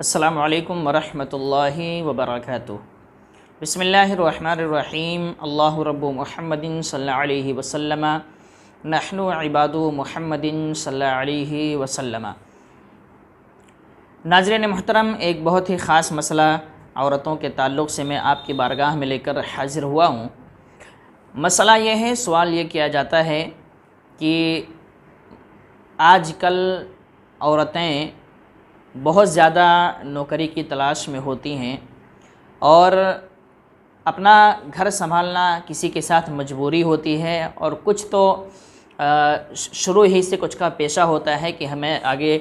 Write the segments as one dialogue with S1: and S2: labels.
S1: السلام علیکم ورحمۃ اللہ وبرکاتہ۔ بسم اللہ الرحمن الرحیم۔ اللہ رب محمد صلی اللہ علیہ وسلم، نحن عباد محمد صلی اللہ علیہ وسلم۔ ناظرین محترم، ایک بہت ہی خاص مسئلہ عورتوں کے تعلق سے میں آپ کی بارگاہ میں لے کر حاضر ہوا ہوں۔ مسئلہ یہ ہے، سوال یہ کیا جاتا ہے کہ آج کل عورتیں بہت زیادہ نوکری کی تلاش میں ہوتی ہیں اور اپنا گھر سنبھالنا کسی کے ساتھ مجبوری ہوتی ہے، اور کچھ تو شروع ہی سے کچھ کا پیشہ ہوتا ہے کہ ہمیں آگے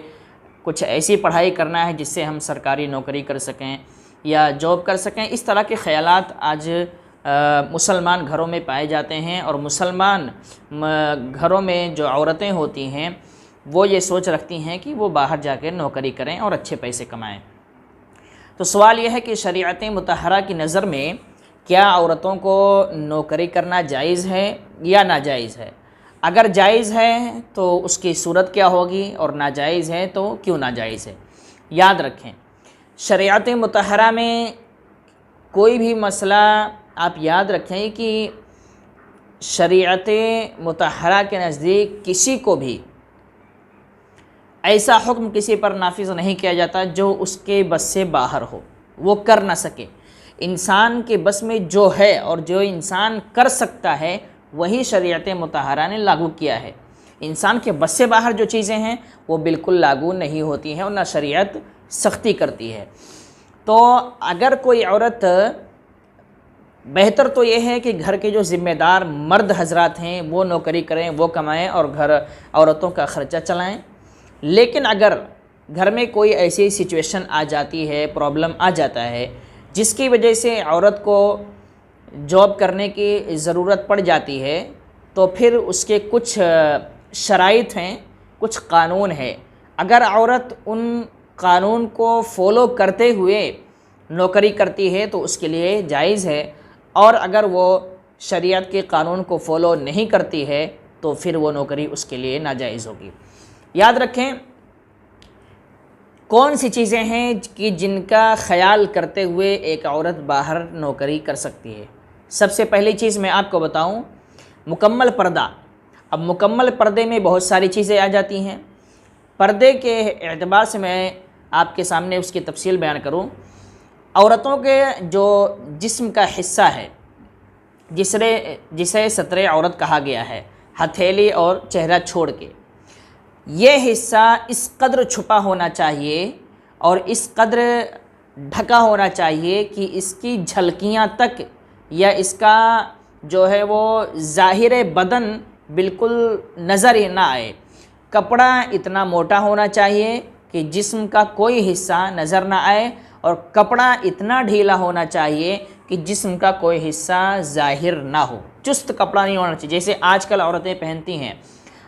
S1: کچھ ایسی پڑھائی کرنا ہے جس سے ہم سرکاری نوکری کر سکیں یا جاب کر سکیں۔ اس طرح کے خیالات آج مسلمان گھروں میں پائے جاتے ہیں، اور مسلمان گھروں میں جو عورتیں ہوتی ہیں وہ یہ سوچ رکھتی ہیں کہ وہ باہر جا کے نوکری کریں اور اچھے پیسے کمائیں۔ تو سوال یہ ہے کہ شریعت مطہرہ کی نظر میں کیا عورتوں کو نوکری کرنا جائز ہے یا ناجائز ہے؟ اگر جائز ہے تو اس کی صورت کیا ہوگی، اور ناجائز ہے تو کیوں ناجائز ہے؟ یاد رکھیں، شریعت مطہرہ میں کوئی بھی مسئلہ آپ یاد رکھیں کہ شریعت مطہرہ کے نزدیک کسی کو بھی ایسا حکم کسی پر نافذ نہیں کیا جاتا جو اس کے بس سے باہر ہو، وہ کر نہ سکے۔ انسان کے بس میں جو ہے اور جو انسان کر سکتا ہے وہی شریعت مطہرہ نے لاگو کیا ہے۔ انسان کے بس سے باہر جو چیزیں ہیں وہ بالکل لاگو نہیں ہوتی ہیں، اور نہ شریعت سختی کرتی ہے۔ تو اگر کوئی عورت، بہتر تو یہ ہے کہ گھر کے جو ذمہ دار مرد حضرات ہیں وہ نوکری کریں، وہ کمائیں اور گھر عورتوں کا خرچہ چلائیں۔ لیکن اگر گھر میں کوئی ایسی سچویشن آ جاتی ہے، پرابلم آ جاتا ہے جس کی وجہ سے عورت کو جاب کرنے کی ضرورت پڑ جاتی ہے، تو پھر اس کے کچھ شرائط ہیں، کچھ قانون ہے۔ اگر عورت ان قانون کو فالو کرتے ہوئے نوکری کرتی ہے تو اس کے لیے جائز ہے، اور اگر وہ شریعت کے قانون کو فالو نہیں کرتی ہے تو پھر وہ نوکری اس کے لیے ناجائز ہوگی۔ یاد رکھیں، کون سی چیزیں ہیں کہ جن کا خیال کرتے ہوئے ایک عورت باہر نوکری کر سکتی ہے؟ سب سے پہلی چیز میں آپ کو بتاؤں، مکمل پردہ۔ اب مکمل پردے میں بہت ساری چیزیں آ جاتی ہیں۔ پردے کے اعتبار سے میں آپ کے سامنے اس کی تفصیل بیان کروں۔ عورتوں کے جو جسم کا حصہ ہے جسے ستر عورت کہا گیا ہے، ہتھیلی اور چہرہ چھوڑ کے، یہ حصہ اس قدر چھپا ہونا چاہیے اور اس قدر ڈھکا ہونا چاہیے کہ اس کی جھلکیاں تک یا اس کا جو ہے وہ ظاہر بدن بالکل نظر ہی نہ آئے۔ کپڑا اتنا موٹا ہونا چاہیے کہ جسم کا کوئی حصہ نظر نہ آئے، اور کپڑا اتنا ڈھیلا ہونا چاہیے کہ جسم کا کوئی حصہ ظاہر نہ ہو۔ چست کپڑا نہیں ہونا چاہیے جیسے آج کل عورتیں پہنتی ہیں،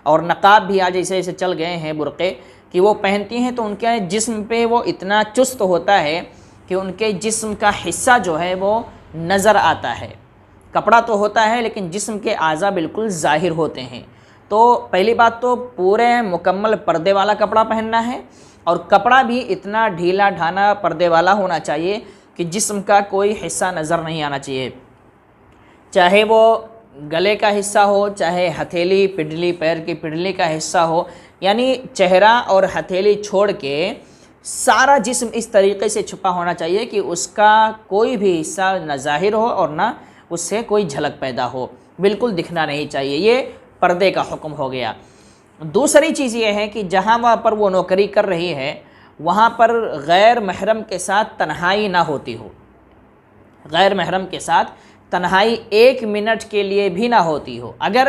S1: اور نقاب بھی آج ایسے چل گئے ہیں، برقعے کہ وہ پہنتی ہیں تو ان کے جسم پہ وہ اتنا چست ہوتا ہے کہ ان کے جسم کا حصہ جو ہے وہ نظر آتا ہے۔ کپڑا تو ہوتا ہے لیکن جسم کے اعضاء بالکل ظاہر ہوتے ہیں۔ تو پہلی بات تو پورے مکمل پردے والا کپڑا پہننا ہے، اور کپڑا بھی اتنا ڈھیلا ڈھانا پردے والا ہونا چاہیے کہ جسم کا کوئی حصہ نظر نہیں آنا چاہیے، چاہے وہ گلے کا حصہ ہو، چاہے ہتھیلی پڈلی، پیر کی پڈلی کا حصہ ہو، یعنی چہرہ اور ہتھیلی چھوڑ کے سارا جسم اس طریقے سے چھپا ہونا چاہیے کہ اس کا کوئی بھی حصہ نہ ظاہر ہو اور نہ اس سے کوئی جھلک پیدا ہو، بالکل دکھنا نہیں چاہیے۔ یہ پردے کا حکم ہو گیا۔ دوسری چیز یہ ہے کہ جہاں وہاں پر وہ نوکری کر رہی ہے وہاں پر غیر محرم کے ساتھ تنہائی نہ ہوتی ہو۔ غیر محرم کے ساتھ تنہائی 1 منٹ کے لیے بھی نہ ہوتی ہو۔ اگر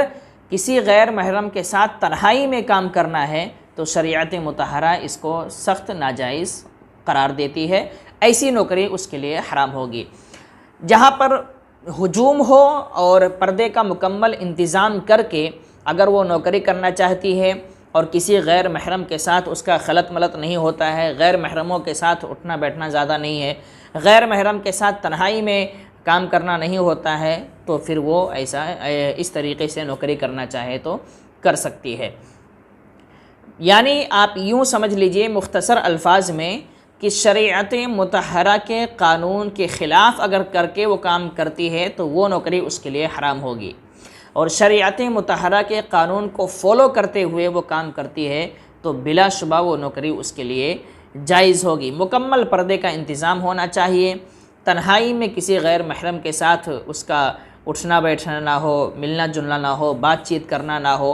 S1: کسی غیر محرم کے ساتھ تنہائی میں کام کرنا ہے تو شریعت مطہرہ اس کو سخت ناجائز قرار دیتی ہے، ایسی نوکری اس کے لیے حرام ہوگی۔ جہاں پر ہجوم ہو اور پردے کا مکمل انتظام کر کے اگر وہ نوکری کرنا چاہتی ہے اور کسی غیر محرم کے ساتھ اس کا خلط ملط نہیں ہوتا ہے، غیر محرموں کے ساتھ اٹھنا بیٹھنا زیادہ نہیں ہے، غیر محرم کے ساتھ تنہائی میں کام کرنا نہیں ہوتا ہے، تو پھر وہ اس طریقے سے نوکری کرنا چاہے تو کر سکتی ہے۔ یعنی آپ یوں سمجھ لیجئے مختصر الفاظ میں کہ شریعت مطہرہ کے قانون کے خلاف اگر کر کے وہ کام کرتی ہے تو وہ نوکری اس کے لیے حرام ہوگی، اور شریعت مطہرہ کے قانون کو فالو کرتے ہوئے وہ کام کرتی ہے تو بلا شبہ وہ نوکری اس کے لیے جائز ہوگی۔ مکمل پردے کا انتظام ہونا چاہیے، تنہائی میں کسی غیر محرم کے ساتھ اس کا اٹھنا بیٹھنا نہ ہو، ملنا جلنا نہ ہو، بات چیت کرنا نہ ہو۔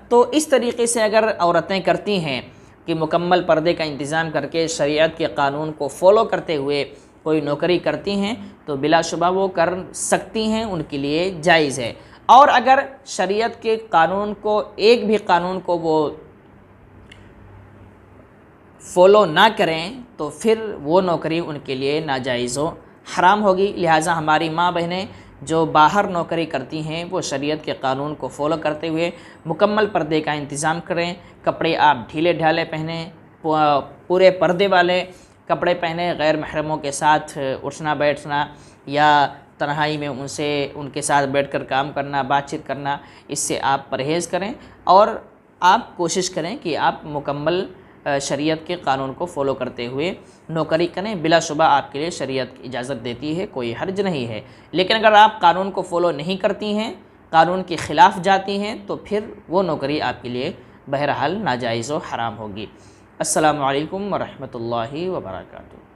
S1: تو اس طریقے سے اگر عورتیں کرتی ہیں کہ مکمل پردے کا انتظام کر کے شریعت کے قانون کو فالو کرتے ہوئے کوئی نوکری کرتی ہیں تو بلا شبہ وہ کر سکتی ہیں، ان کے لیے جائز ہے۔ اور اگر شریعت کے قانون کو، ایک بھی قانون کو وہ فالو نہ کریں تو پھر وہ نوکری ان کے لیے ناجائز و حرام ہوگی۔ لہٰذا ہماری ماں بہنیں جو باہر نوکری کرتی ہیں وہ شریعت کے قانون کو فالو کرتے ہوئے مکمل پردے کا انتظام کریں، کپڑے آپ ڈھیلے ڈھالے پہنیں، پورے پردے والے کپڑے پہنیں، غیر محرموں کے ساتھ اٹھنا بیٹھنا یا تنہائی میں ان کے ساتھ بیٹھ کر کام کرنا، بات چیت کرنا، اس سے آپ پرہیز کریں، اور آپ کوشش کریں کہ آپ مکمل شریعت کے قانون کو فالو کرتے ہوئے نوکری کریں۔ بلا شبہ آپ کے لیے شریعت اجازت دیتی ہے، کوئی حرج نہیں ہے، لیکن اگر آپ قانون کو فالو نہیں کرتی ہیں، قانون کے خلاف جاتی ہیں تو پھر وہ نوکری آپ کے لیے بہرحال ناجائز و حرام ہوگی۔ السلام علیکم ورحمۃ اللہ وبرکاتہ۔